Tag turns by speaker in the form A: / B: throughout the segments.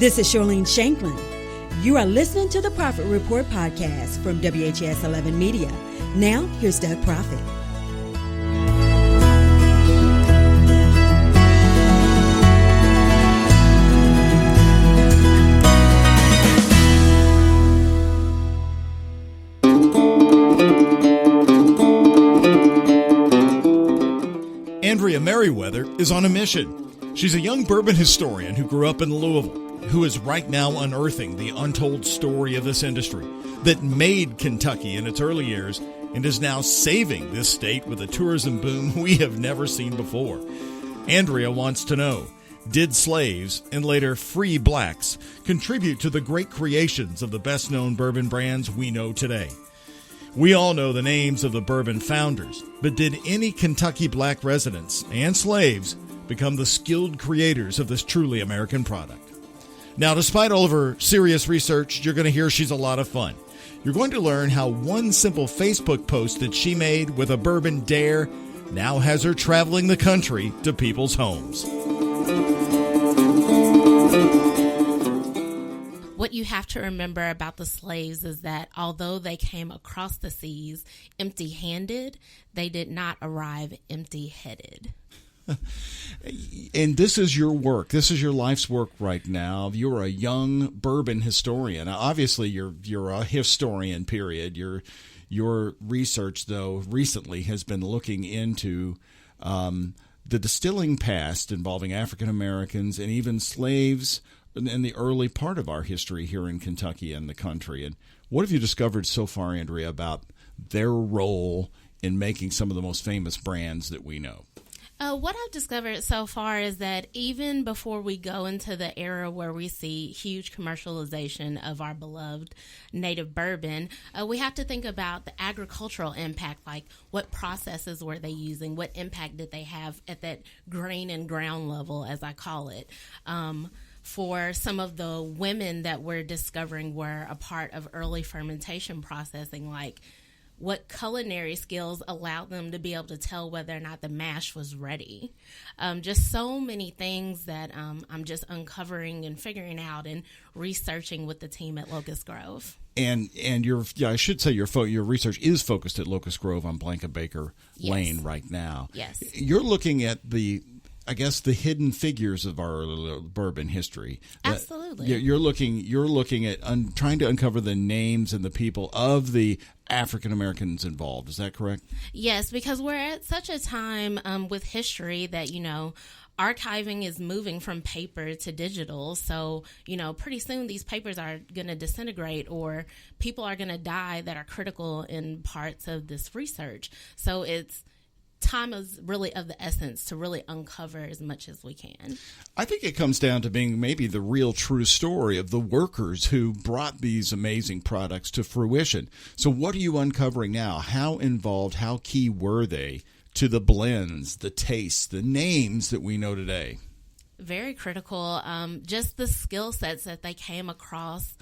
A: This is Charlene Shanklin. You are listening to the Profit Report podcast from WHS 11 Media. Now, here's Doug Profit.
B: Andrea Meriwether is on a mission. She's a young bourbon historian who grew up in Louisville, who is right now unearthing the untold story of this industry that made Kentucky in its early years and is now saving this state with a tourism boom we have never seen before. Andrea wants to know, did slaves and later free blacks contribute to the great creations of the best-known bourbon brands we know today? We all know the names of the bourbon founders, but did any Kentucky black residents and slaves become the skilled creators of this truly American product? Now, despite all of her serious research, you're going to hear she's a lot of fun. You're going to learn how one simple Facebook post that she made with a bourbon dare now has her traveling the country to people's homes.
C: What you have to remember about the slaves is that although they came across the seas empty-handed, they did not arrive empty-headed.
B: And this is your work. This is your life's work right now. You're a young bourbon historian. Now, obviously, you're a historian, period. Your research, though, recently has been looking into the distilling past involving African Americans and even slaves in the early part of our history here in Kentucky and the country. And what have you discovered so far, Andrea, about their role in making some of the most famous brands that we know?
C: What I've discovered so far is that even before we go into the era where we see huge commercialization of our beloved native bourbon, we have to think about the agricultural impact, like what processes were they using, what impact did they have at that grain and ground level, as I call it. For some of the women that we're discovering were a part of early fermentation processing, like what culinary skills allowed them to be able to tell whether or not the mash was ready. Just so many things that I'm just uncovering and figuring out and researching with the team at Locust Grove. And
B: I should say your research is focused at Locust Grove on Blanket Baker Lane right now.
C: Yes.
B: You're looking at the hidden figures of our bourbon history.
C: Absolutely.
B: You're looking at trying to uncover the names and the people of the African Americans involved. Is that correct?
C: Yes, because we're at such a time with history that, archiving is moving from paper to digital. So, pretty soon these papers are going to disintegrate or people are going to die that are critical in parts of this research. So time is really of the essence to really uncover as much as we can.
B: I think it comes down to being maybe the real true story of the workers who brought these amazing products to fruition. So what are you uncovering now? How involved, how key were they to the blends, the tastes, the names that we know today?
C: Very critical. Just the skill sets that they came across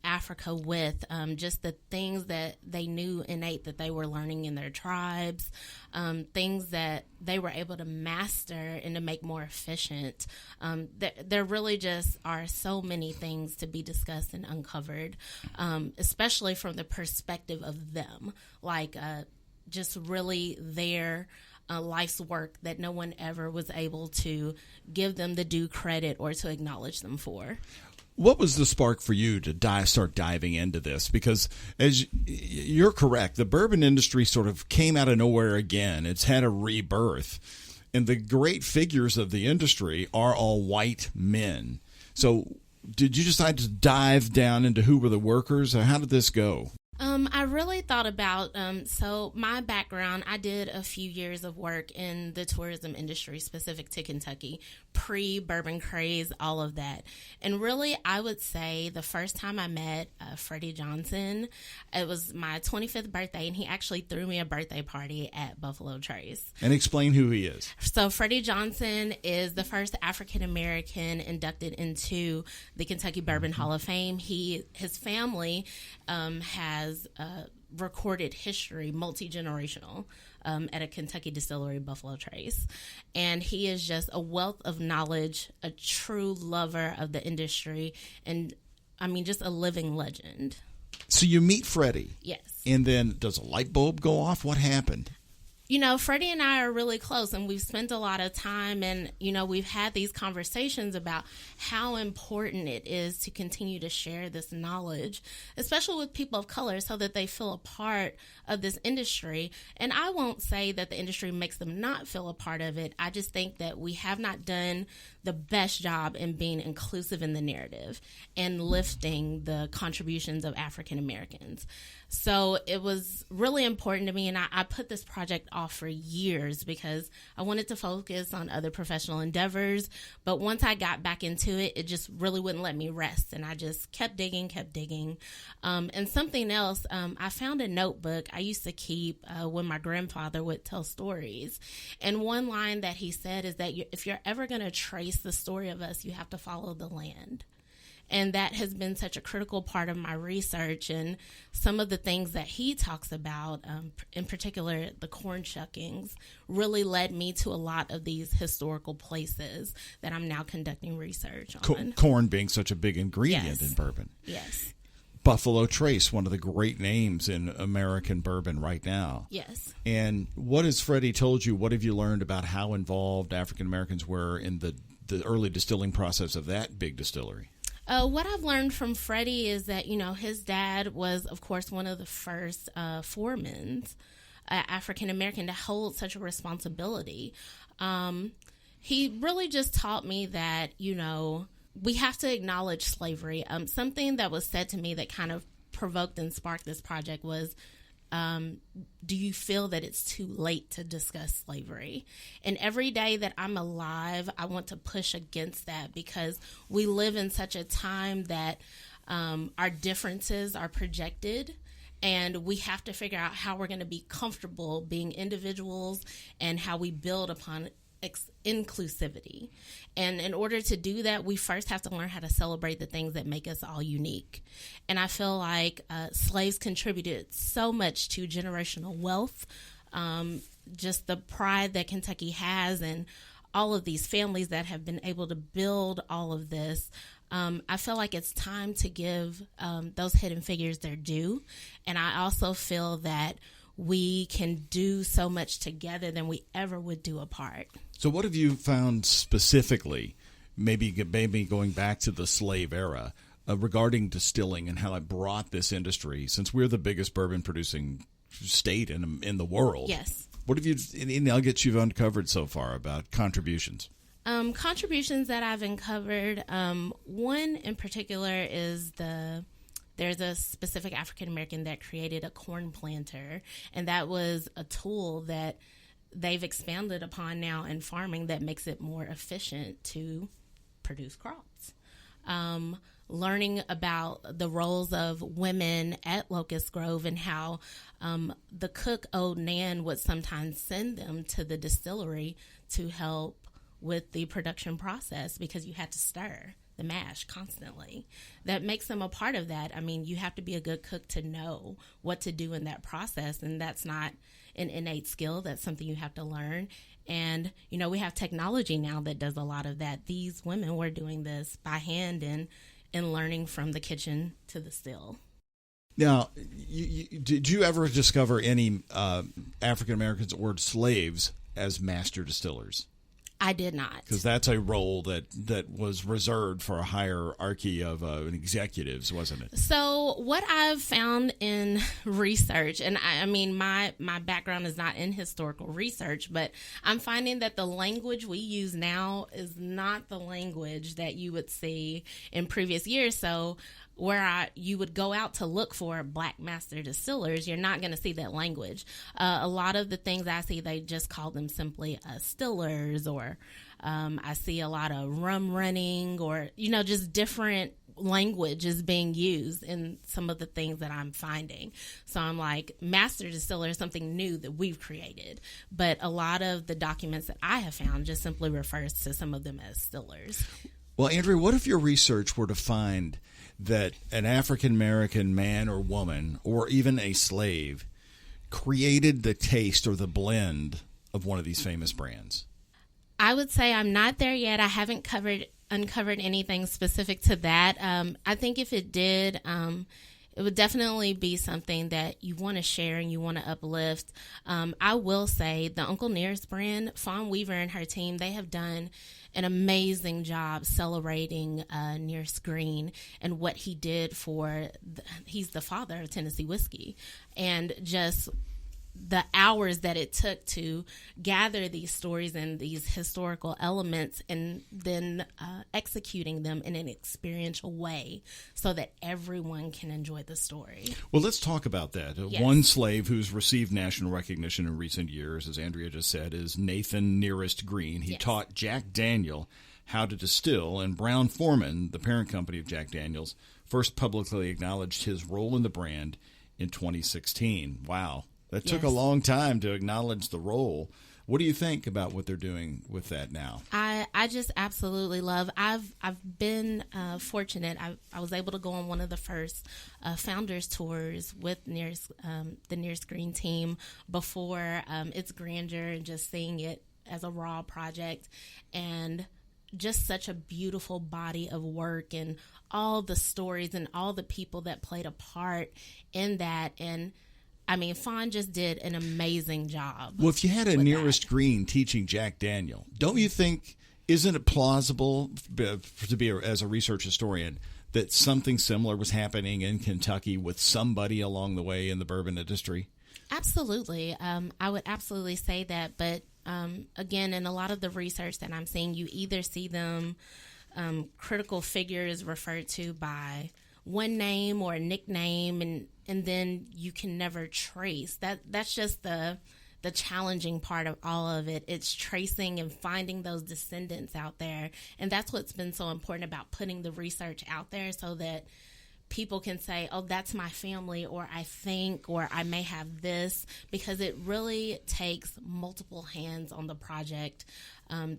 C: Africa with, just the things that they knew innate that they were learning in their tribes, things that they were able to master and to make more efficient. There really just are so many things to be discussed and uncovered, especially from the perspective of them, like just really their life's work that no one ever was able to give them the due credit or to acknowledge them for.
B: What was the spark for you to start diving into this? Because as you're correct, the bourbon industry sort of came out of nowhere again. It's had a rebirth. And the great figures of the industry are all white men. So did you decide to dive down into who were the workers, or how did this go?
C: I really thought about, so my background, I did a few years of work in the tourism industry specific to Kentucky, pre-bourbon craze, all of that. And really, I would say the first time I met Freddie Johnson, it was my 25th birthday, and he actually threw me a birthday party at Buffalo Trace.
B: And explain who he is.
C: So Freddie Johnson is the first African-American inducted into the Kentucky Bourbon Hall of Fame. His family has recorded history, multi-generational, at a Kentucky distillery, Buffalo Trace. And he is just a wealth of knowledge, a true lover of the industry, and just a living legend.
B: So you meet Freddie.
C: Yes.
B: And then does a light bulb go off? What happened?
C: Freddie and I are really close, and we've spent a lot of time, and, we've had these conversations about how important it is to continue to share this knowledge, especially with people of color, so that they feel a part of this industry. And I won't say that the industry makes them not feel a part of it. I just think that we have not done the best job in being inclusive in the narrative and lifting the contributions of African Americans. So it was really important to me, and I put this project off for years because I wanted to focus on other professional endeavors. But once I got back into it, it just really wouldn't let me rest, and I just kept digging. And something else, I found a notebook I used to keep when my grandfather would tell stories. And one line that he said is that if you're ever going to trace the story of us, you have to follow the land. And that has been such a critical part of my research, and some of the things that he talks about, in particular the corn shuckings, really led me to a lot of these historical places that I'm now conducting research on.
B: Corn being such a big ingredient in bourbon.
C: Yes.
B: Buffalo Trace, one of the great names in American bourbon right now.
C: Yes.
B: And what has Freddie told you? What have you learned about how involved African Americans were in the early distilling process of that big distillery?
C: What I've learned from Freddie is that, his dad was, of course, one of the first foremen, African American, to hold such a responsibility. He really just taught me that, we have to acknowledge slavery. Something that was said to me that kind of provoked and sparked this project was, do you feel that it's too late to discuss slavery? And every day that I'm alive, I want to push against that, because we live in such a time that our differences are projected, and we have to figure out how we're going to be comfortable being individuals and how we build upon inclusivity. And in order to do that, we first have to learn how to celebrate the things that make us all unique. And I feel like slaves contributed so much to generational wealth, just the pride that Kentucky has, and all of these families that have been able to build all of this. I feel like it's time to give those hidden figures their due. And I also feel that we can do so much together than we ever would do apart.
B: So what have you found specifically, maybe going back to the slave era, regarding distilling and how it brought this industry, since we're the biggest bourbon producing state in the world?
C: Yes.
B: What have any nuggets you've uncovered so far about contributions?
C: Contributions that I've uncovered, one in particular is there's a specific African American that created a corn planter, and that was a tool that they've expanded upon now in farming that makes it more efficient to produce crops. Learning about the roles of women at Locust Grove, and how the cook, old Nan, would sometimes send them to the distillery to help with the production process, because you had to stir the mash constantly. That makes them a part of that. You have to be a good cook to know what to do in that process, and that's not an innate skill. That's something you have to learn. And, we have technology now that does a lot of that. These women were doing this by hand and learning from the kitchen to the still.
B: Now, did you ever discover any African Americans or slaves as master distillers?
C: I did not.
B: Because that's a role that was reserved for a hierarchy of executives, wasn't it?
C: So what I've found in research, and my background is not in historical research, but I'm finding that the language we use now is not the language that you would see in previous years. So where you would go out to look for black master distillers, you're not going to see that language. A lot of the things I see, they just call them simply stillers, or I see a lot of rum running, or, just different language is being used in some of the things that I'm finding. So I'm like, master distiller is something new that we've created. But a lot of the documents that I have found just simply refers to some of them as stillers.
B: Well, Andrea, what if your research were to find that an African-American man or woman, or even a slave, created the taste or the blend of one of these famous brands?
C: I would say I'm not there yet. I haven't uncovered anything specific to that. I think if it did, it would definitely be something that you want to share and you want to uplift. I will say the Uncle Nearest brand, Fawn Weaver and her team, they have done an amazing job celebrating Nearest Green and what he did for, he's the father of Tennessee whiskey, and just the hours that it took to gather these stories and these historical elements and then executing them in an experiential way so that everyone can enjoy the story.
B: Well, let's talk about that.
C: Yes.
B: One slave who's received national recognition in recent years, as Andrea just said, is Nathan Nearest Green. He taught Jack Daniel how to distill, and Brown Forman, the parent company of Jack Daniels, first publicly acknowledged his role in the brand in 2016. Wow. That took a long time to acknowledge the role. What do you think about what they're doing with that now?
C: I just absolutely love. I've been fortunate. I was able to go on one of the first founders tours with the Nearest Green team before its grandeur, and just seeing it as a raw project, and just such a beautiful body of work and all the stories and all the people that played a part in that. And I mean, Fawn just did an amazing job.
B: Well, if you had a Nearest Green teaching Jack Daniel, don't you think, isn't it plausible to be, as a research historian, that something similar was happening in Kentucky with somebody along the way in the bourbon industry?
C: Absolutely. I would absolutely say that. But again, in a lot of the research that I'm seeing, you either see them critical figures referred to by one name or a nickname, and then you can never trace that. That's just the challenging part of all of it. It's tracing and finding those descendants out there, and that's what's been so important about putting the research out there, so that people can say, oh, that's my family, or I think, or I may have this, because it really takes multiple hands on the project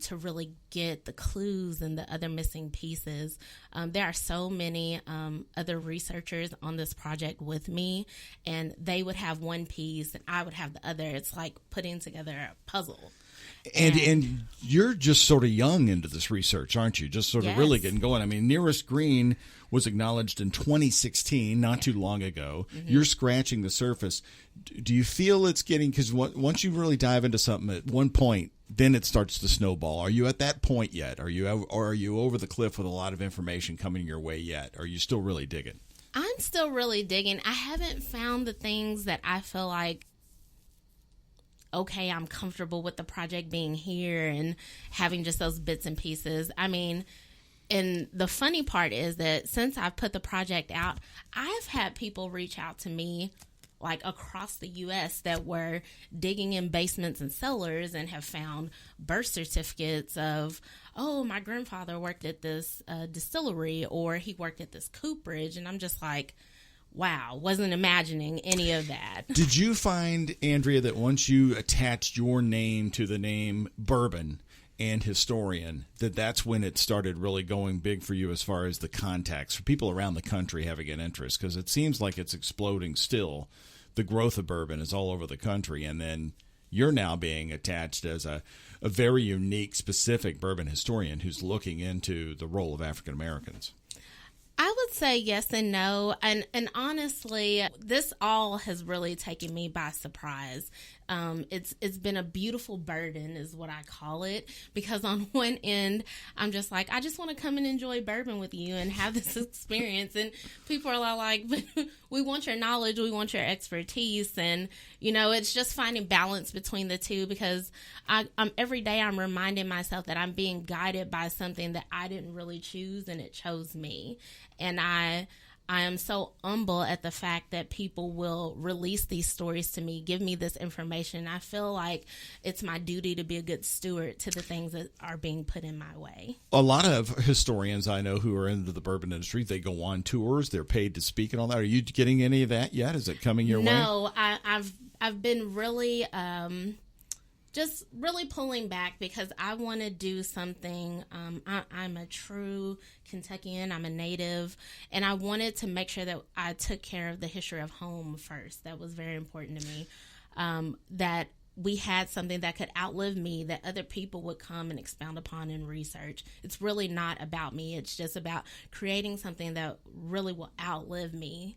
C: to really get the clues and the other missing pieces. There are so many other researchers on this project with me, and they would have one piece and I would have the other. It's like putting together a puzzle.
B: And you're just sort of young into this research, aren't you? Just sort of really getting going. I mean, Nearest Green was acknowledged in 2016, not too long ago. Mm-hmm. You're scratching the surface. Do you feel it's getting, because once you really dive into something at one point, then it starts to snowball. Are you at that point yet? Are you over the cliff with a lot of information coming your way yet? Or are you still really digging?
C: I'm still really digging. I haven't found the things that I feel like, okay, I'm comfortable with the project being here and having just those bits and pieces. I mean, and the funny part is that since I've put the project out, I've had people reach out to me like across the U.S. that were digging in basements and cellars and have found birth certificates of, oh, my grandfather worked at this distillery, or he worked at this cooperage. And I'm just like, wow, wasn't imagining any of that.
B: Did you find, Andrea, that once you attached your name to the name Bourbon and historian, that's when it started really going big for you as far as the contacts for people around the country having an interest? Because it seems like it's exploding still. The growth of bourbon is all over the country, and then you're now being attached as a very unique, specific bourbon historian who's looking into the role of African Americans.
C: I would say yes and no. And honestly, this all has really taken me by surprise. It's been a beautiful burden is what I call it, because on one end, I'm just like, I just want to come and enjoy bourbon with you and have this experience. And people are like, we want your knowledge, we want your expertise. And, it's just finding balance between the two, because I'm every day I'm reminding myself that I'm being guided by something that I didn't really choose, and it chose me. And I am so humble at the fact that people will release these stories to me, give me this information. I feel like it's my duty to be a good steward to the things that are being put in my way.
B: A lot of historians I know who are into the bourbon industry, they go on tours, they're paid to speak and all that. Are you getting any of that yet? Is it coming your way?
C: No, I've been really just really pulling back because I want to do something. I'm a true Kentuckian. I'm a native, and I wanted to make sure that I took care of the history of home first. That was very important to me. That we had something that could outlive me, that other people would come and expound upon and research. It's really not about me. It's just about creating something that really will outlive me.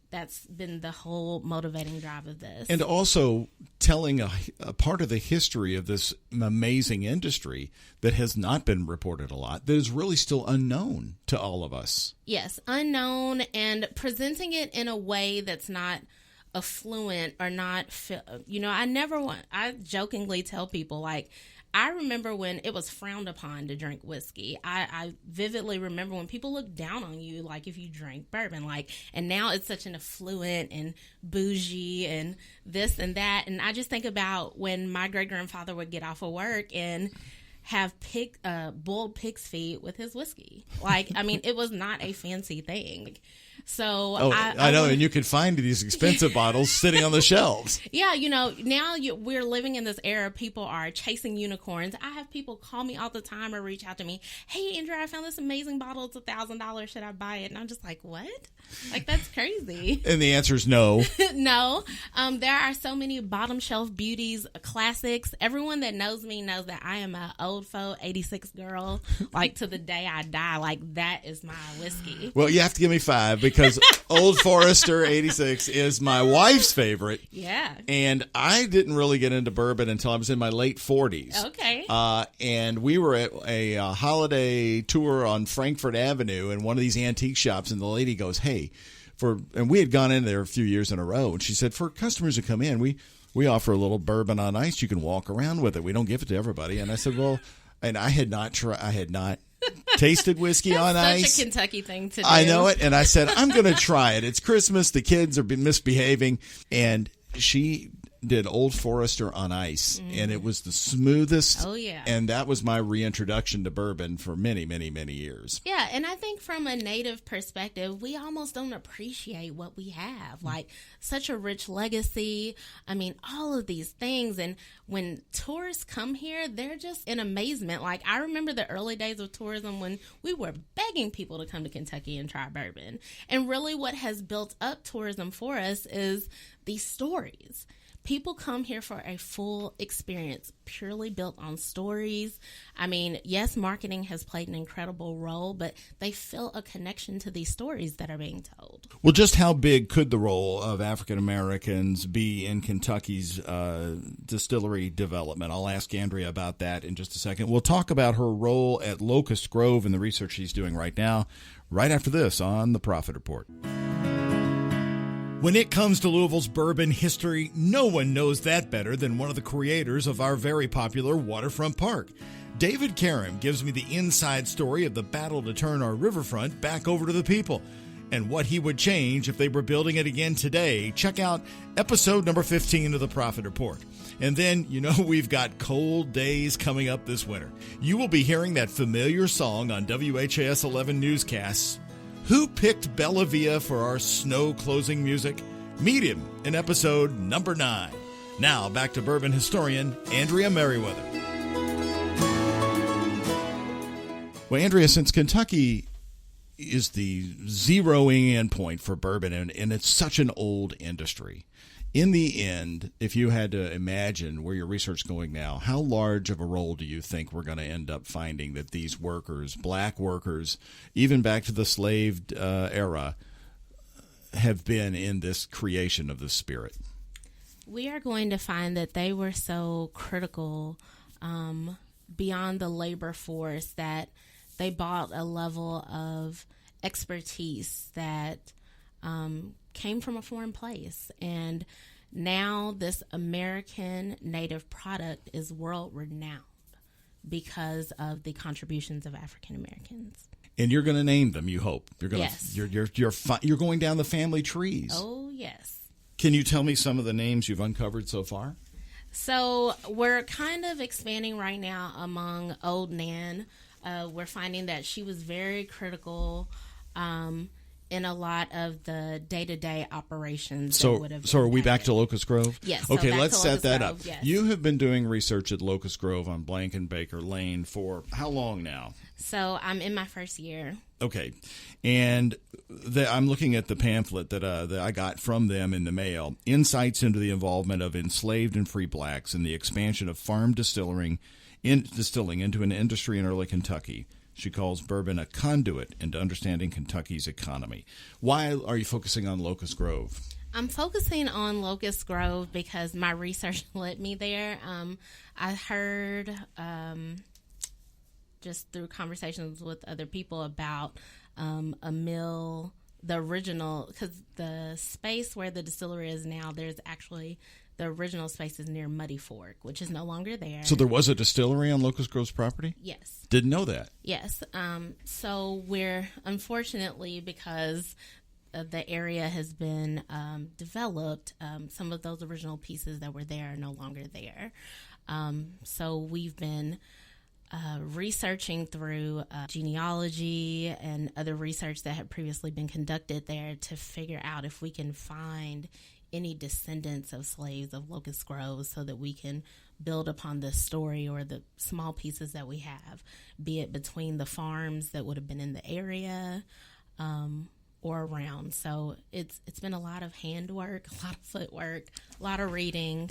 C: That's been the whole motivating drive of this.
B: And also telling a part of the history of this amazing industry that has not been reported a lot, that is really still unknown to all of us.
C: Yes, unknown, and presenting it in a way that's not affluent or not, I jokingly tell people, like, I remember when it was frowned upon to drink whiskey. I vividly remember when people looked down on you, like, if you drank bourbon, like, and now it's such an affluent and bougie and this and that. And I just think about when my great-grandfather would get off of work and have boiled pig's feet with his whiskey. Like, I mean, it was not a fancy thing. So
B: I know, and you can find these expensive bottles sitting on the shelves.
C: Yeah, now we're living in this era. People are chasing unicorns. I have people call me all the time or reach out to me. Hey, Andrea, I found this amazing bottle. It's $1,000. Should I buy it? And I'm just like, what? Like, that's crazy.
B: And the answer is no.
C: No. There are so many bottom shelf beauties, classics. Everyone that knows me knows that I am a old faux 86 girl. Like, to the day I die. Like, that is my whiskey.
B: Well, you have to give me 5 because Old Forester 86 is my wife's favorite.
C: Yeah.
B: And I didn't really get into bourbon until I was in my late 40s.
C: Okay.
B: And we were at a holiday tour on Frankfort Avenue in one of these antique shops, and the lady goes, hey, and we had gone in there a few years in a row, and she said, for customers who come in, we offer a little bourbon on ice. You can walk around with it. We don't give it to everybody. And I said, well, and I had not tasted whiskey on ice.
C: Such a Kentucky thing to do.
B: I know it. And I said, I'm going to try it. It's Christmas. The kids are misbehaving. And she did Old Forester on ice. And it was the smoothest.
C: Oh, yeah.
B: And that was my reintroduction to bourbon for many, many, many years.
C: Yeah. And I think from a native perspective, we almost don't appreciate what we have. Like, such a rich legacy. I mean, all of these things. And when tourists come here, they're just in amazement. Like, I remember the early days of tourism when we were begging people to come to Kentucky and try bourbon. And really what has built up tourism for us is these stories. People come here for a full experience, purely built on stories. I mean, yes, marketing has played an incredible role, but they feel a connection to these stories that are being told.
B: Well, just how big could the role of African Americans be in Kentucky's distillery development? I'll ask Andrea about that in just a second. We'll talk about her role at Locust Grove and the research she's doing right now, right after this on The Profit Report. When it comes to Louisville's bourbon history, no one knows that better than one of the creators of our very popular waterfront park. David Karam gives me the inside story of the battle to turn our riverfront back over to the people and what he would change if they were building it again today. Check out episode number 15 of The Profit Report. And then, we've got cold days coming up this winter. You will be hearing that familiar song on WHAS 11 newscasts. Who picked Bella Via for our snow closing music? Meet him in episode number 9. Now, back to bourbon historian Andrea Meriwether. Well, Andrea, since Kentucky is the zeroing in point for bourbon, and it's such an old industry, in the end, if you had to imagine where your research is going now, how large of a role do you think we're going to end up finding that these workers, black workers, even back to the slave era, have been in this creation of the spirit?
C: We are going to find that they were so critical beyond the labor force that they brought a level of expertise that came from a foreign place. And now this American native product is world renowned because of the contributions of African Americans.
B: And you're going to name them, you hope.
C: Yes.
B: You're going down the family trees.
C: Oh, yes.
B: Can you tell me some of the names you've uncovered so far?
C: So we're kind of expanding right now among Old Nan. We're finding that she was very critical in a lot of the day-to-day operations.
B: So are we back to Locust Grove?
C: Yes.
B: Okay, let's set that up.
C: Yes.
B: You have been doing research at Locust Grove on Blankenbaker Lane for how long now?
C: So I'm in my first year.
B: Okay, and I'm looking at the pamphlet that I got from them in the mail. Insights into the involvement of enslaved and free blacks and the expansion of farm distilling into an industry in early Kentucky. She calls bourbon a conduit into understanding Kentucky's economy. Why are you focusing on Locust Grove?
C: I'm focusing on Locust Grove because my research led me there. I heard just through conversations with other people about a mill, the original, because the space where the distillery is now, there's actually the original space is near Muddy Fork, which is no longer there.
B: So there was a distillery on Locust Grove's property?
C: Yes.
B: Didn't know that.
C: Yes. So we're, unfortunately, because the area has been developed, some of those original pieces that were there are no longer there. So we've been researching through genealogy and other research that had previously been conducted there to figure out if we can find any descendants of slaves of Locust Grove so that we can build upon the story or the small pieces that we have, be it between the farms that would have been in the area or around. So it's been a lot of handwork, a lot of footwork, a lot of reading.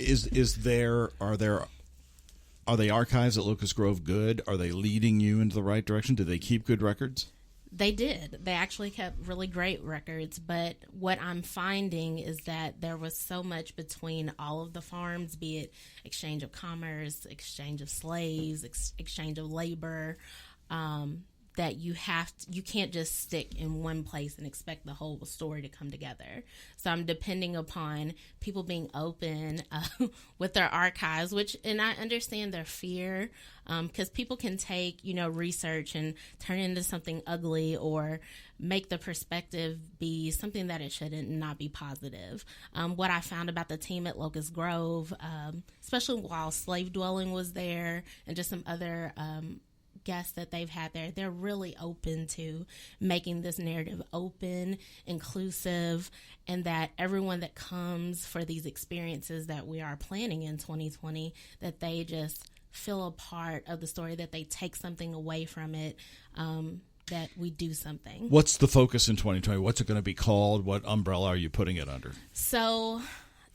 B: Are the archives at Locust Grove good? Are they leading you into the right direction? Do they keep good records?
C: They did. They actually kept really great records. But what I'm finding is that there was so much between all of the farms, be it exchange of commerce, exchange of slaves, exchange of labor, that you can't just stick in one place and expect the whole story to come together. So I'm depending upon people being open with their archives, and I understand their fear, because people can take, research and turn it into something ugly or make the perspective be something that it shouldn't and not be positive. What I found about the team at Locust Grove, especially while slave dwelling was there and just some other guests that they've had there, they're really open to making this narrative open, inclusive, and that everyone that comes for these experiences that we are planning in 2020, that they just feel a part of the story, that they take something away from it, that we do something.
B: What's the focus in 2020? What's it going to be called? What umbrella are you putting it under?
C: So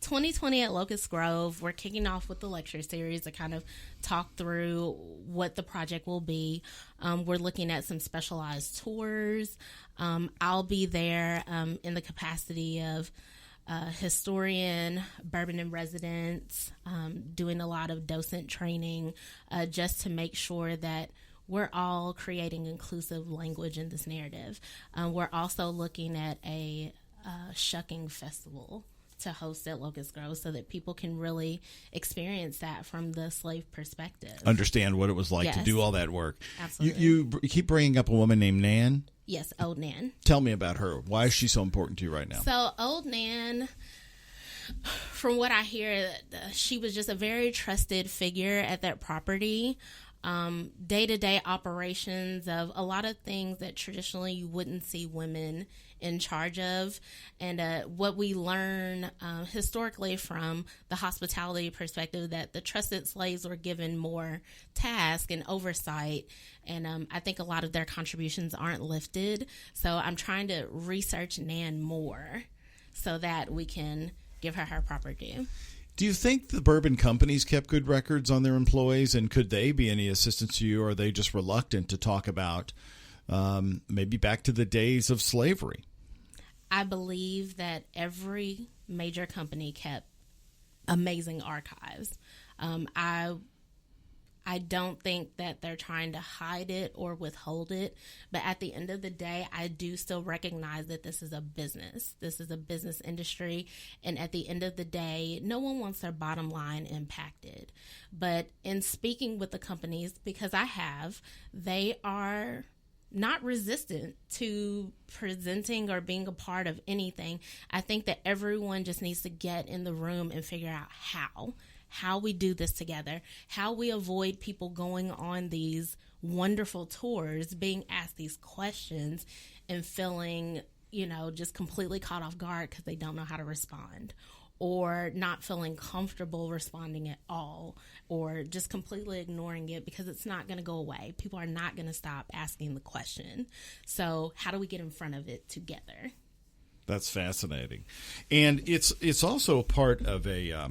C: 2020 at Locust Grove, we're kicking off with the lecture series to kind of talk through what the project will be. We're looking at some specialized tours. I'll be there in the capacity of historian, bourbon in residence, doing a lot of docent training just to make sure that we're all creating inclusive language in this narrative. We're also looking at a shucking festival to host at Locust Grove so that people can really experience that from the slave perspective.
B: Understand what it was like to do all that work.
C: Absolutely.
B: You keep bringing up a woman named Nan?
C: Yes, Old Nan.
B: Tell me about her. Why is she so important to you right now?
C: So Old Nan, from what I hear, she was just a very trusted figure at that property. Day-to-day operations of a lot of things that traditionally you wouldn't see women in charge of. And what we learn historically from the hospitality perspective, that the trusted slaves were given more task and oversight. And I think a lot of their contributions aren't lifted. So I'm trying to research Nan more so that we can give her proper due.
B: Do you think the bourbon companies kept good records on their employees, and could they be any assistance to you, or are they just reluctant to talk about maybe back to the days of slavery?
C: I believe that every major company kept amazing archives. I don't think that they're trying to hide it or withhold it. But at the end of the day, I do still recognize that this is a business. This is a business industry. And at the end of the day, no one wants their bottom line impacted. But in speaking with the companies, because I have, they are not resistant to presenting or being a part of anything. I think that everyone just needs to get in the room and figure out how we do this together, how we avoid people going on these wonderful tours, being asked these questions and feeling just completely caught off guard because they don't know how to respond, or not feeling comfortable responding at all, or just completely ignoring it because it's not going to go away. People are not going to stop asking the question. So how do we get in front of it together?
B: That's fascinating. And it's also a part of a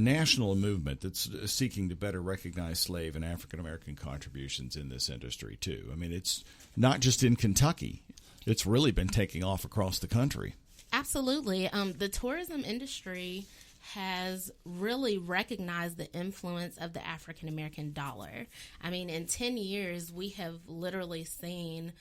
B: national movement that's seeking to better recognize slave and African-American contributions in this industry, too. I mean, it's not just in Kentucky. It's really been taking off across the country.
C: Absolutely. The tourism industry has really recognized the influence of the African-American dollar. I mean, in 10 years, we have literally seen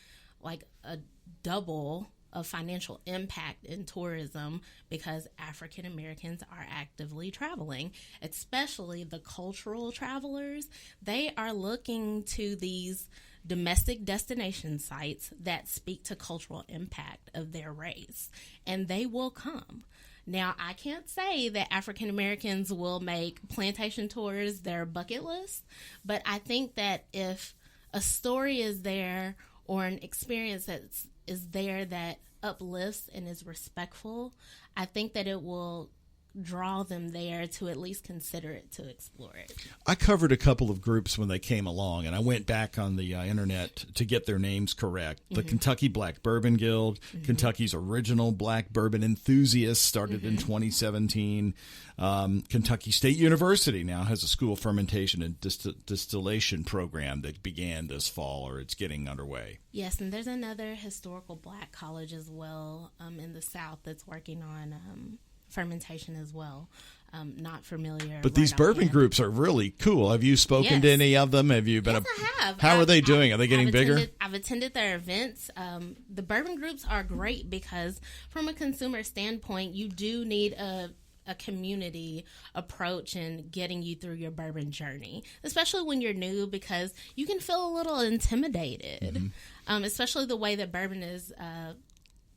C: like a double of financial impact in tourism because African Americans are actively traveling, especially the cultural travelers. They are looking to these domestic destination sites that speak to cultural impact of their race, and they will come. Now, I can't say that African Americans will make plantation tours their bucket list, but I think that if a story is there or an experience that is there that uplifts and is respectful, I think that it will draw them there to at least consider it, to explore it.
B: I covered a couple of groups when they came along, and I went back on the internet to get their names correct. The Kentucky Black Bourbon Guild, Kentucky's original Black Bourbon Enthusiasts, started in 2017. Kentucky State University now has a school fermentation and distillation program that began this fall, or it's getting underway.
C: Yes, and there's another historical Black college as well in the South that's working on fermentation as well. Not familiar.
B: But these bourbon groups are really cool. Have you spoken to any of them? Have you been?
C: Yes, I have.
B: How are they doing? Are they getting bigger?
C: I've attended their events. The bourbon groups are great because from a consumer standpoint, you do need a community approach in getting you through your bourbon journey, especially when you're new, because you can feel a little intimidated, especially the way that bourbon is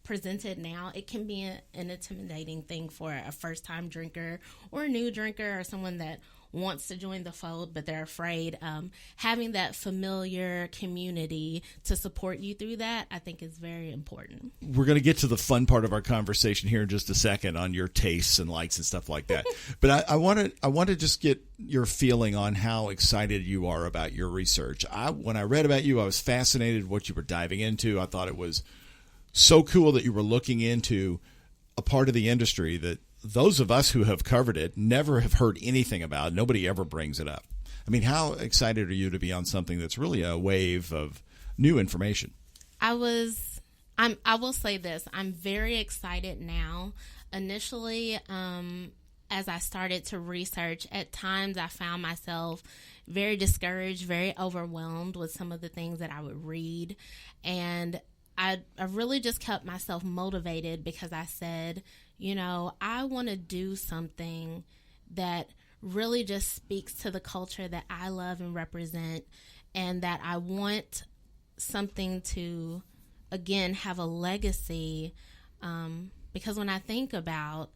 C: presented now. It can be an intimidating thing for a first-time drinker or a new drinker or someone that wants to join the fold, but they're afraid. Having that familiar community to support you through that, I think, is very important.
B: We're going to get to the fun part of our conversation here in just a second on your tastes and likes and stuff like that. But I want to just get your feeling on how excited you are about your research. When I read about you, I was fascinated what you were diving into. I thought it was so cool that you were looking into a part of the industry that those of us who have covered it never have heard anything about. Nobody ever brings it up. I mean, how excited are you to be on something that's really a wave of new information?
C: I will say this. I'm very excited now. Initially, as I started to research, at times I found myself very discouraged, very overwhelmed with some of the things that I would read. And I really just kept myself motivated because I said, I want to do something that really just speaks to the culture that I love and represent, and that I want something to, again, have a legacy. Because when I think about,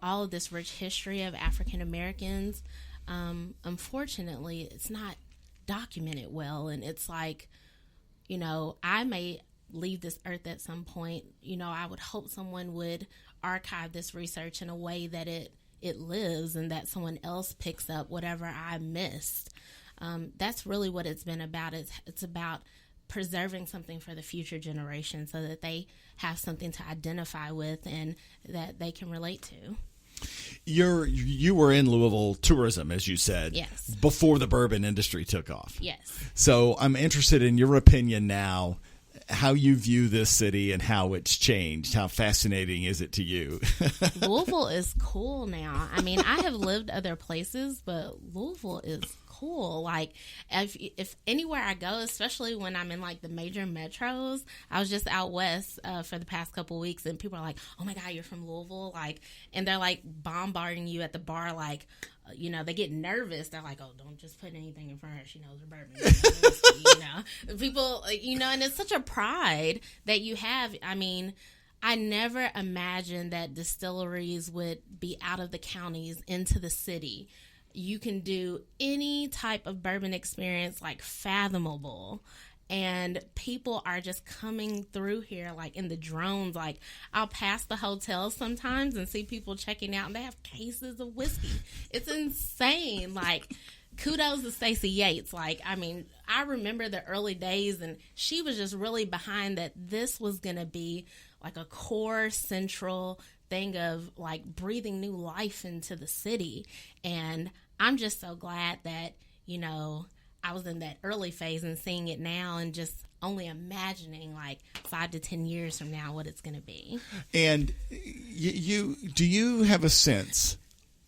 C: all of this rich history of African Americans, unfortunately, it's not documented well. And it's like, I may leave this earth at some point. I would hope someone would archive this research in a way that it lives and that someone else picks up whatever I missed. That's really what it's been about. It's about preserving something for the future generation so that they have something to identify with and that they can relate to.
B: You were in Louisville tourism, as you said,
C: yes,
B: before the bourbon industry took off.
C: Yes.
B: So I'm interested in your opinion now, how you view this city and how it's changed. How fascinating is it to you?
C: Louisville is cool now. I mean, I have lived other places, but Louisville is cool. Like, if anywhere I go, especially when I'm in like the major metros, I was just out west for the past couple weeks, and people are like, "Oh my God, you're from Louisville!" Like, and they're like bombarding you at the bar, like, they get nervous. They're like, "Oh, don't just put anything in front of her. She knows her bourbon." People, and it's such a pride that you have. I mean, I never imagined that distilleries would be out of the counties into the city. You can do any type of bourbon experience, like fathomable, And people are just coming through here like in the drones. Like, I'll pass the hotels sometimes and see people checking out and they have cases of whiskey. It's insane. Like, kudos to Stacey Yates. Like, I mean, I remember the early days and she was just really behind that this was going to be like a core central thing of like breathing new life into the city. And I'm just so glad that, you know, I was in that early phase and seeing it now and just only imagining like 5 to 10 years from now what it's going to be.
B: And do you have a sense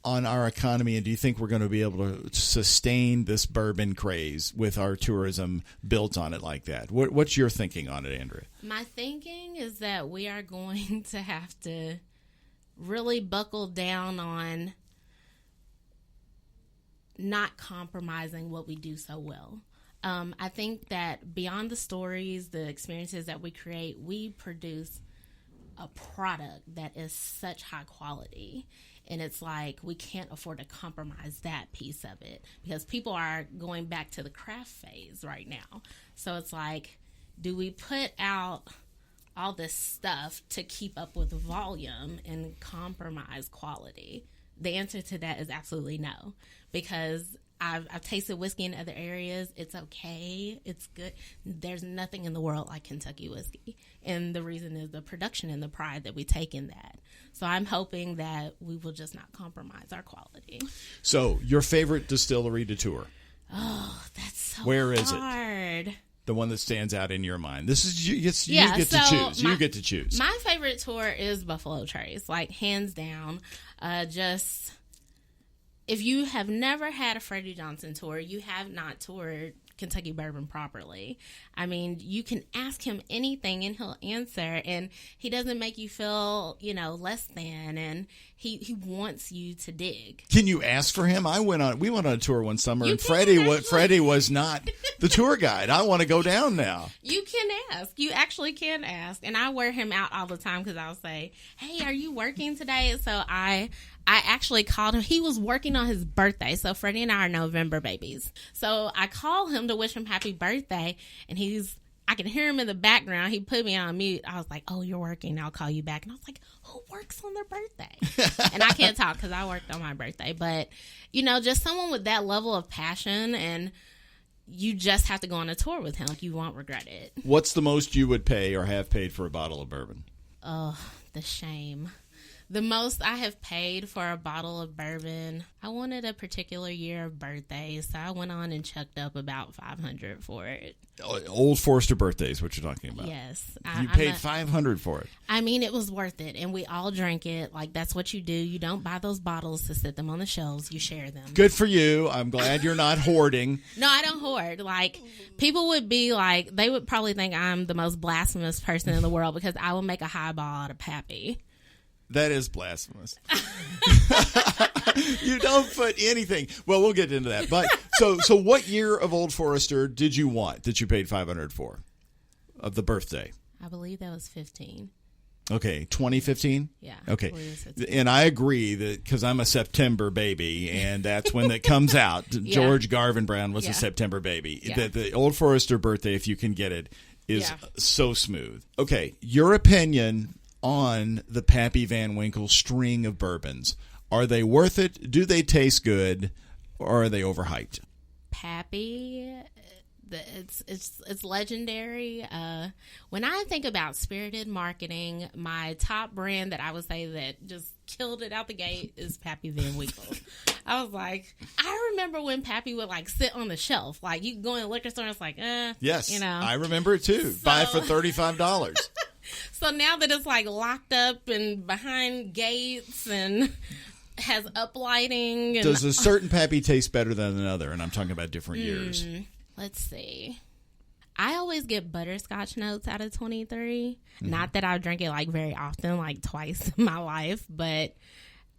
B: on our economy, and do you think we're going to be able to sustain this bourbon craze with our tourism built on it like that? What's your thinking on it, Andrea?
C: My thinking is that we are going to have to really buckle down on not compromising what we do so well. I think that beyond the stories, the experiences that we create, we produce a product that is such high quality. And it's like we can't afford to compromise that piece of it because people are going back to the craft phase right now. So it's like, do we put out all this stuff to keep up with volume and compromise quality? The answer to that is absolutely no, because I've tasted whiskey in other areas. It's okay. It's good. There's nothing in the world like Kentucky whiskey. And the reason is the production and the pride that we take in that. So I'm hoping that we will just not compromise our quality.
B: So your favorite distillery to tour?
C: Oh, that's so
B: Where is
C: hard.
B: It? The one that stands out in your mind. This is you get to choose. You get to choose.
C: My favorite tour is Buffalo Trace, like hands down. Just if you have never had a Freddie Johnson tour, you have not toured Kentucky bourbon properly. I mean, you can ask him anything and he'll answer, and he doesn't make you feel, you know, less than, and he wants you to dig.
B: Can you ask for him? We went on a tour one summer, and Freddie was not the tour guide. I want to go down now.
C: You can ask. You actually can ask, and I wear him out all the time because I'll say, "Hey, are you working today?" So I actually called him. He was working on his birthday. So Freddie and I are November babies. So I called him to wish him happy birthday. And I can hear him in the background. He put me on mute. I was like, "Oh, you're working. I'll call you back." And I was like, who works on their birthday? And I can't talk because I worked on my birthday. But, you know, just someone with that level of passion, and you just have to go on a tour with him. You won't regret it.
B: What's the most you would pay or have paid for a bottle of bourbon?
C: Oh, the shame. The most I have paid for a bottle of bourbon, I wanted a particular year of birthdays, so I went on and chucked up about $500 for it.
B: Old Forester birthday is what you're talking about.
C: Yes.
B: You paid $500 for it.
C: I mean, it was worth it, and we all drank it. Like, that's what you do. You don't buy those bottles to sit them on the shelves. You share them.
B: Good for you. I'm glad you're not hoarding.
C: No, I don't hoard. Like, people would be like, they would probably think I'm the most blasphemous person in the world because I will make a highball out of Pappy.
B: That is blasphemous. You don't put anything. Well, we'll get into that. But so what year of Old Forester did you want that you paid $500 for? Of the birthday?
C: I believe that was 15.
B: Okay, 2015?
C: Yeah.
B: Okay. And I agree that because I'm a September baby, and that's when it comes out.
C: Yeah.
B: George Garvin Brown was a September baby.
C: Yeah.
B: The Old Forester birthday, if you can get it, is so smooth. Okay, your opinion on the Pappy Van Winkle string of bourbons. Are they worth it? Do they taste good? Or are they overhyped?
C: Pappy, it's legendary. When I think about spirited marketing, my top brand that I would say that just killed it out the gate is Pappy Van Winkle. I was like, I remember when Pappy would like sit on the shelf. Like, you could go in the liquor store and it's like,
B: yes,
C: you know.
B: I remember it too. Buy for $35.
C: So now that it's like locked up and behind gates and has uplighting. And
B: does a certain Pappy taste better than another? And I'm talking about different years.
C: Let's see. I always get butterscotch notes out of 23.
B: Mm-hmm.
C: Not that I drink it like very often, like twice in my life, but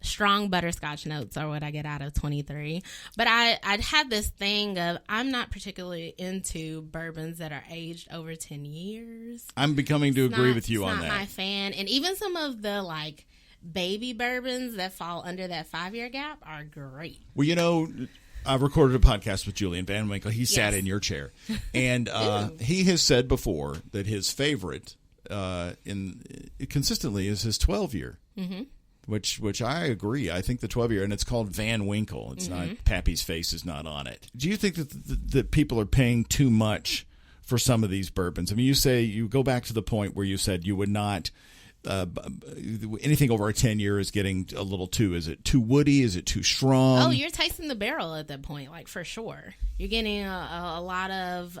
C: strong butterscotch notes are what I get out of 23. But I'd have this thing of I'm not particularly into bourbons that are aged over 10 years.
B: I'm becoming to agree with you on that.
C: Not my fan. And even some of the baby bourbons that fall under that 5-year gap are great.
B: Well, I recorded a podcast with Julian Van Winkle. He sat in your chair. And he has said before that his favorite consistently is his 12-year. Mm-hmm. Which I agree. I think the 12-year, and it's called Van Winkle. It's not, Pappy's face is not on it. Do you think that people are paying too much for some of these bourbons? I mean, you go back to the point where you said you would not, anything over a 10-year is getting a little too, is it too woody? Is it too strong?
C: Oh, you're tasting the barrel at that point, like for sure. You're getting a lot of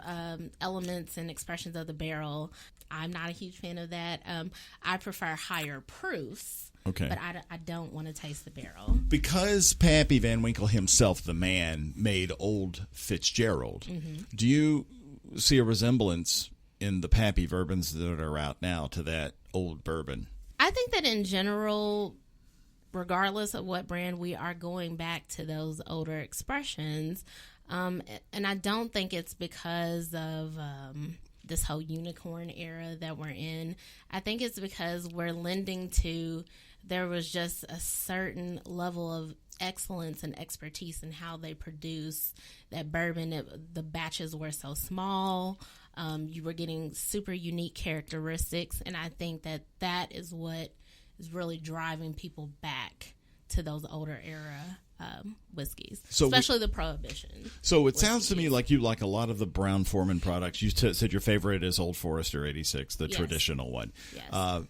C: elements and expressions of the barrel. I'm not a huge fan of that. I prefer higher proofs.
B: Okay.
C: But I don't want to taste the barrel. Because
B: Pappy Van Winkle himself, the man, made Old Fitzgerald, do you see a resemblance in the Pappy bourbons that are out now to that old bourbon?
C: I think that in general, regardless of what brand, we are going back to those older expressions. And I don't think it's because of this whole unicorn era that we're in. I think it's because we're lending to... There was just a certain level of excellence and expertise in how they produce that bourbon. The batches were so small. You were getting super unique characteristics. And I think that is what is really driving people back to those older era whiskeys, especially the Prohibition.
B: So it sounds to me like you like a lot of the Brown-Forman products. You said your favorite is Old Forester 86, the traditional one.
C: Yes.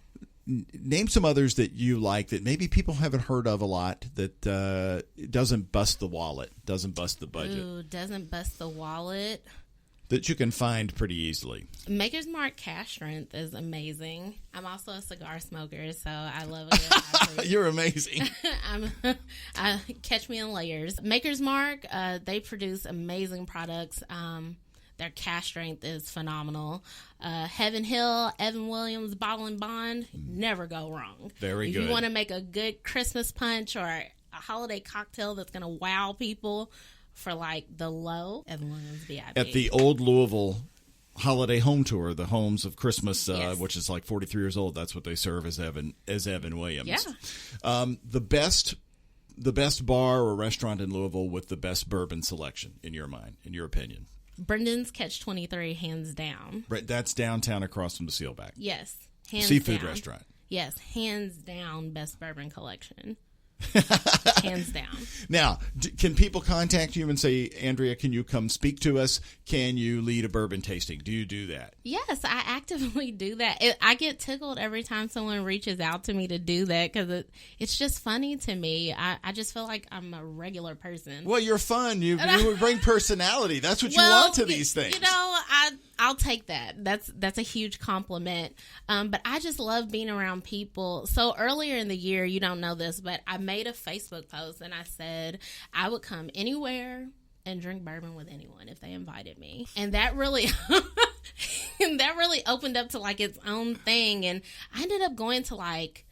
B: Name some others that you like that maybe people haven't heard of a lot, that doesn't bust the wallet, doesn't bust the budget.
C: Ooh, doesn't bust the wallet.
B: That you can find pretty easily.
C: Maker's Mark Cash Strength is amazing. I'm also a cigar smoker, so I love it.
B: You're amazing.
C: I catch me in layers. Maker's Mark, they produce amazing products. Their cash strength is phenomenal. Heaven Hill, Evan Williams, Bottle and Bond, never go wrong.
B: Very good.
C: If you want to make a good Christmas punch or a holiday cocktail that's going to wow people for like the low, Evan Williams VIP.
B: At the old Louisville holiday home tour, the Homes of Christmas,
C: yes.
B: Which is like 43 years old, that's what they serve as Evan Williams.
C: Yeah.
B: The best bar or restaurant in Louisville with the best bourbon selection, in your mind, in your opinion?
C: Brendan's Catch-23, hands down.
B: That's downtown across from the Sealback.
C: Yes, hands
B: Seafood
C: down.
B: restaurant.
C: Yes, hands down, best bourbon collection. Hands down.
B: Now, can people contact you and say, Andrea, can you come speak to us? Can you lead a bourbon tasting? Do you do that?
C: Yes, I actively do that. I get tickled every time someone reaches out to me to do that because it's just funny to me. I just feel like I'm a regular person.
B: Well, you're fun. You bring personality. That's what you want to these things.
C: You know, I'll take that. That's a huge compliment. But I just love being around people. So earlier in the year, you don't know this, but I made a Facebook post and I said I would come anywhere and drink bourbon with anyone if they invited me. And that really opened up to like its own thing. And I ended up going to like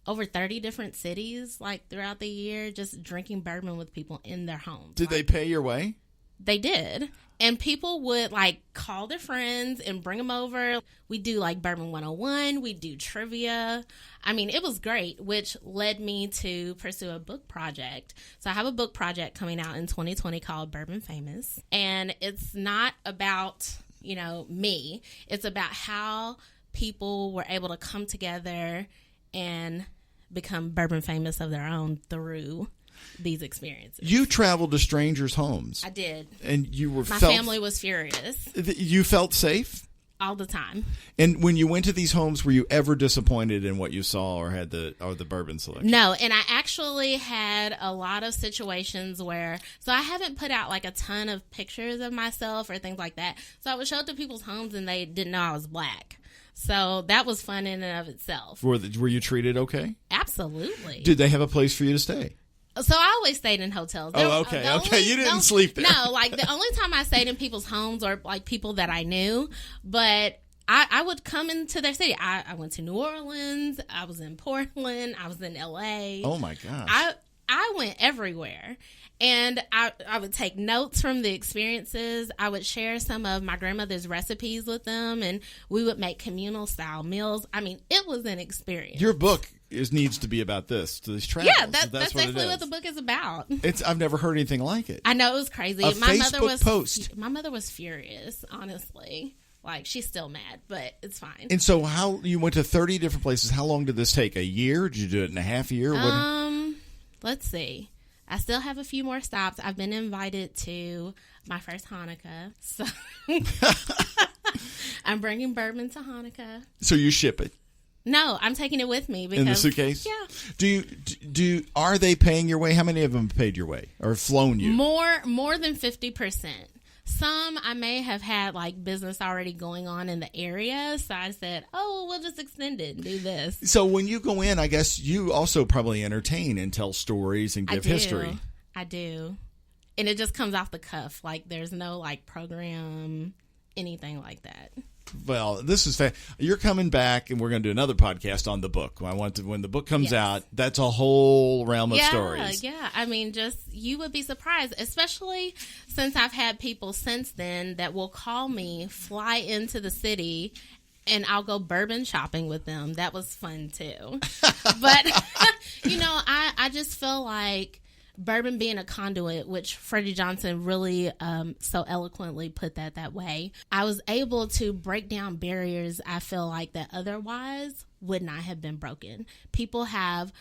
C: over 30 different cities like throughout the year, just drinking bourbon with people in their homes.
B: Did they pay your way?
C: They did. And people would like call their friends and bring them over. We do like Bourbon 101. We do trivia. I mean, it was great, which led me to pursue a book project. So I have a book project coming out in 2020 called Bourbon Famous. And it's not about, me. It's about how people were able to come together and become bourbon famous of their own through these experiences.
B: You traveled to strangers' homes.
C: I did.
B: And my
C: family was furious.
B: You felt safe?
C: All the time.
B: And when you went to these homes, were you ever disappointed in what you saw or had the bourbon selection?
C: No, and I actually had a lot of situations where, so I haven't put out like a ton of pictures of myself or things like that. So I would show up to people's homes and they didn't know I was Black. So that was fun in and of itself.
B: Were you treated okay?
C: Absolutely.
B: Did they have a place for you to stay?
C: So I always stayed in hotels.
B: Okay. You didn't sleep there.
C: No, like the only time I stayed in people's homes or like people that I knew, but I would come into their city. I went to New Orleans. I was in Portland. I was in LA.
B: Oh my gosh.
C: I went everywhere. And I would take notes from the experiences. I would share some of my grandmother's recipes with them, and we would make communal style meals. I mean, it was an experience.
B: Your book needs to be about this, to these travels.
C: Yeah, that's basically what the book is about.
B: I've never heard anything like it.
C: I know, it was crazy. My mother was furious, honestly. Like, she's still mad, but it's fine.
B: And so you went to 30 different places. How long did this take? A year? Did you do it in a half a year?
C: Let's see. I still have a few more stops. I've been invited to my first Hanukkah. So I'm bringing bourbon to Hanukkah.
B: So you ship it?
C: No, I'm taking it with me. Because,
B: in the suitcase?
C: Yeah.
B: Are they paying your way? How many of them paid your way or flown you?
C: More than 50%. Some I may have had like business already going on in the area, so I said, "Oh, we'll just extend it and do this."
B: So when you go in, I guess you also probably entertain and tell stories and give history.
C: I do, and it just comes off the cuff. Like there's no like program, anything like that.
B: Well, this is you're coming back, and we're going to do another podcast on the book. When the book comes out, that's a whole realm of stories.
C: Yeah, I mean, you would be surprised, especially since I've had people since then that will call me, fly into the city, and I'll go bourbon shopping with them. That was fun too. But I just feel like bourbon being a conduit, which Freddie Johnson really so eloquently put that way, I was able to break down barriers I feel like that otherwise would not have been broken. People have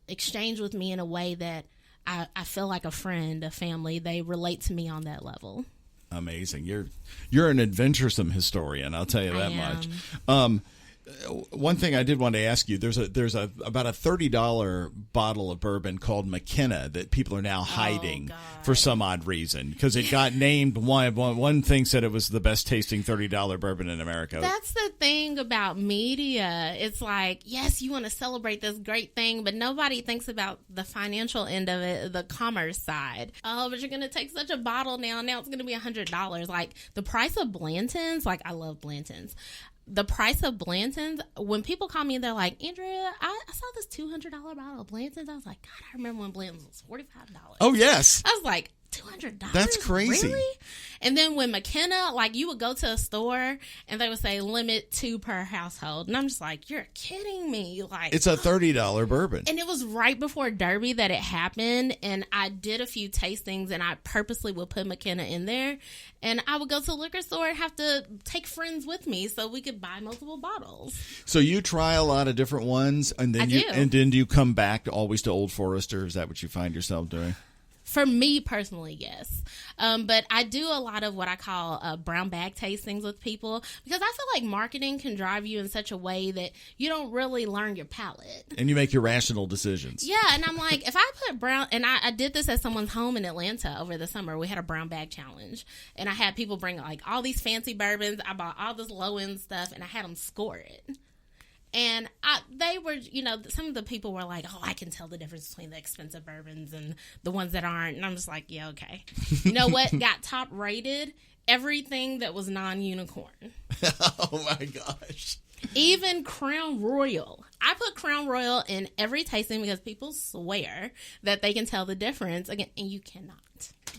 C: exchanged with me in a way that I feel like a friend, a family. They relate to me on that level.
B: Amazing. You're an adventuresome historian, I'll tell you that much. One thing I did want to ask you, there's about a $30 bottle of bourbon called McKenna that people are now hiding for some odd reason because it got named. One thing said it was the best tasting $30 bourbon in America.
C: That's the thing about media. It's like, yes, you want to celebrate this great thing, but nobody thinks about the financial end of it, the commerce side. Oh, but you're going to take such a bottle now it's going to be $100. Like the price of Blanton's, like I love Blanton's. The price of Blanton's, when people call me and they're like, Andrea, I saw this $200 bottle of Blanton's. I was like, God, I remember when Blanton's was $45.
B: Oh, yes.
C: I was like, $200?
B: That's crazy.
C: Really? And then when McKenna, like you would go to a store and they would say limit 2 per household. And I'm just like, you're kidding me. Like
B: it's a $30 bourbon.
C: And it was right before Derby that it happened. And I did a few tastings and I purposely would put McKenna in there. And I would go to the liquor store and have to take friends with me so we could buy multiple bottles. So
B: you try a lot of different ones and then do you come back always to Old Forester? Is that what you find yourself doing?
C: For me personally, yes. But I do a lot of what I call brown bag tastings with people because I feel like marketing can drive you in such a way that you don't really learn your palate.
B: And you make your rational decisions.
C: Yeah, and I'm like, if I put brown, and I did this at someone's home in Atlanta over the summer. We had a brown bag challenge, and I had people bring like all these fancy bourbons. I bought all this low-end stuff, and I had them score it. And they were, some of the people were like, oh, I can tell the difference between the expensive bourbons and the ones that aren't. And I'm just like, yeah, okay. You know what got top rated? Everything that was non-unicorn.
B: Oh, my gosh.
C: Even Crown Royal. I put Crown Royal in every tasting because people swear that they can tell the difference. Again, and you cannot.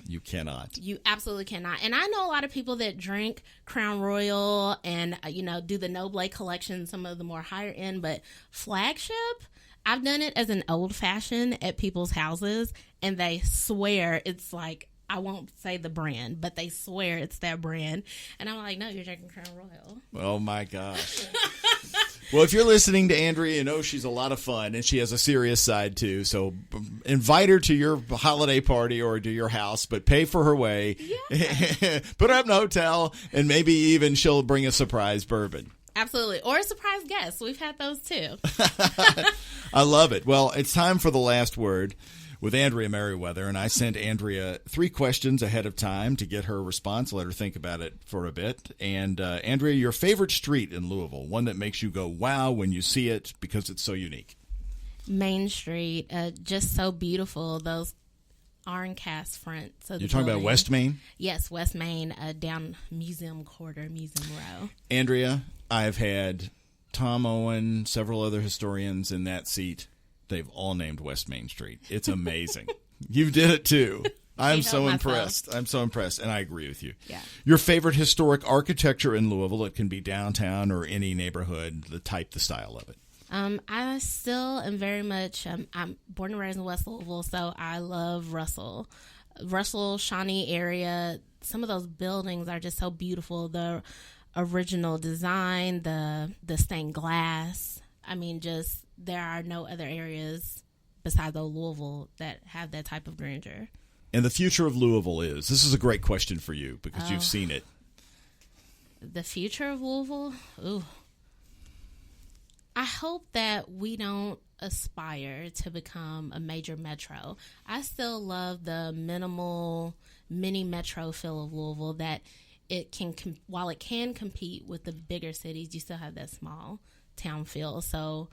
B: You cannot.
C: You absolutely cannot. And I know a lot of people that drink Crown Royal and, do the Noble collection, some of the more higher end, but flagship, I've done it as an old fashioned at people's houses and they swear it's like, I won't say the brand, but they swear it's that brand. And I'm like, no, you're drinking Crown Royal.
B: Oh my gosh. Well, if you're listening to Andrea, you know she's a lot of fun, and she has a serious side, too. So invite her to your holiday party or to your house, but pay for her way. Yeah. Put her up in a hotel, and maybe even she'll bring a surprise bourbon.
C: Absolutely. Or a surprise guest. We've had those, too.
B: I love it. Well, it's time for the last word with Andrea Meriwether, and I sent Andrea 3 questions ahead of time to get her response, let her think about it for a bit. And Andrea, your favorite street in Louisville, one that makes you go, wow, when you see it because it's so unique.
C: Main Street, just so beautiful, those iron cast fronts. You're
B: talking about West Main?
C: Yes, West Main, down Museum Quarter, Museum Row.
B: Andrea, I've had Tom Owen, several other historians in that seat. They've all named West Main Street. It's amazing. You did it too. I'm so impressed. I'm so impressed, and I agree with you.
C: Yeah.
B: Your favorite historic architecture in Louisville? It can be downtown or any neighborhood, the type, the style of it.
C: I still am very much, I'm born and raised in West Louisville, so I love Russell, Shawnee area. Some of those buildings are just so beautiful. The original design, the stained glass. I mean, just there are no other areas besides Louisville that have that type of grandeur.
B: And the future of Louisville is? This is a great question for you because you've seen it.
C: The future of Louisville? Ooh. I hope that we don't aspire to become a major metro. I still love the minimal mini metro feel of Louisville, that it can, while it can compete with the bigger cities, you still have that small town feel. So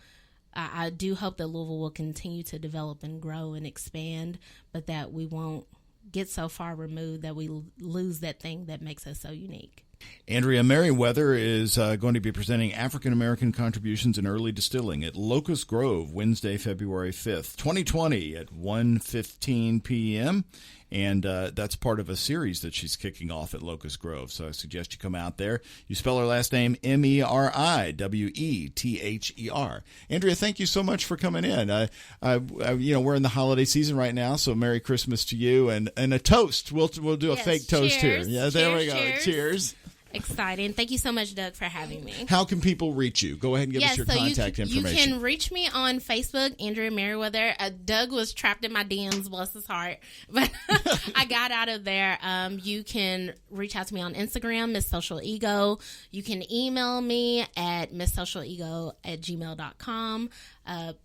C: I do hope that Louisville will continue to develop and grow and expand, but that we won't get so far removed that we lose that thing that makes us so unique.
B: Andrea Meriwether is going to be presenting African American contributions in early distilling at Locust Grove Wednesday, February 5th, 2020 at 1:15 p.m. And that's part of a series that she's kicking off at Locust Grove. So I suggest you come out there. You spell her last name Meriwether. Andrea, thank you so much for coming in. We're in the holiday season right now, so Merry Christmas to you, and a toast. We'll do a fake toast here. Yeah, there we go. Cheers.
C: Exciting. Thank you so much, Doug, for having me.
B: How can people reach you? Go ahead and give us your contact information.
C: You can reach me on Facebook, Andrea Meriwether. Doug was trapped in my DMs, bless his heart, but I got out of there. You can reach out to me on Instagram, Miss Social Ego. You can email me at misssocialego@gmail.com.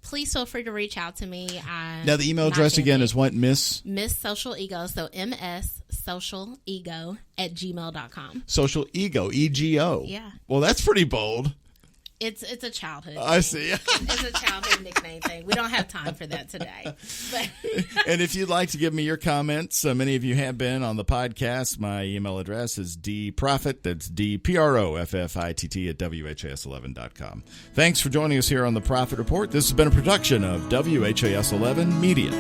C: Please feel free to reach out to me.
B: Now, the email address again is what, Miss
C: Social Ego, so mssocialego@gmail.com.
B: Social Ego, EGO.
C: Yeah.
B: Well, that's pretty bold.
C: It's a childhood
B: I
C: thing.
B: See.
C: It's a childhood nickname thing. We don't have time for that today. But
B: and if you'd like to give me your comments, many of you have been on the podcast. My email address is dprofit, that's DPROFFITT at WHAS11.com. Thanks for joining us here on The Profit Report. This has been a production of WHAS 11 Media.